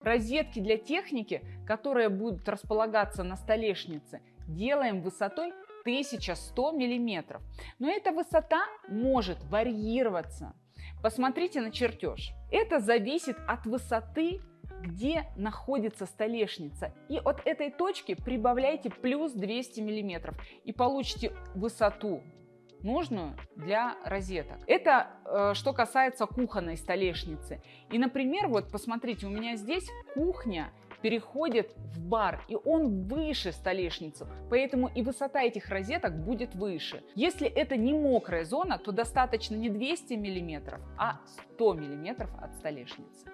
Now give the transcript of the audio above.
Розетки для техники, которые будут располагаться на столешнице, делаем высотой 1100 мм. Но эта высота может варьироваться. Посмотрите на чертеж. Это зависит от высоты, где находится столешница. И от этой точки прибавляйте плюс 200 мм и получите высоту, нужную для розеток. Это что касается кухонной столешницы. И, например, вот посмотрите, у меня здесь кухня переходит в бар, и он выше столешницы, поэтому и высота этих розеток будет выше. Если это не мокрая зона, то достаточно не 200 мм, а 100 мм от столешницы.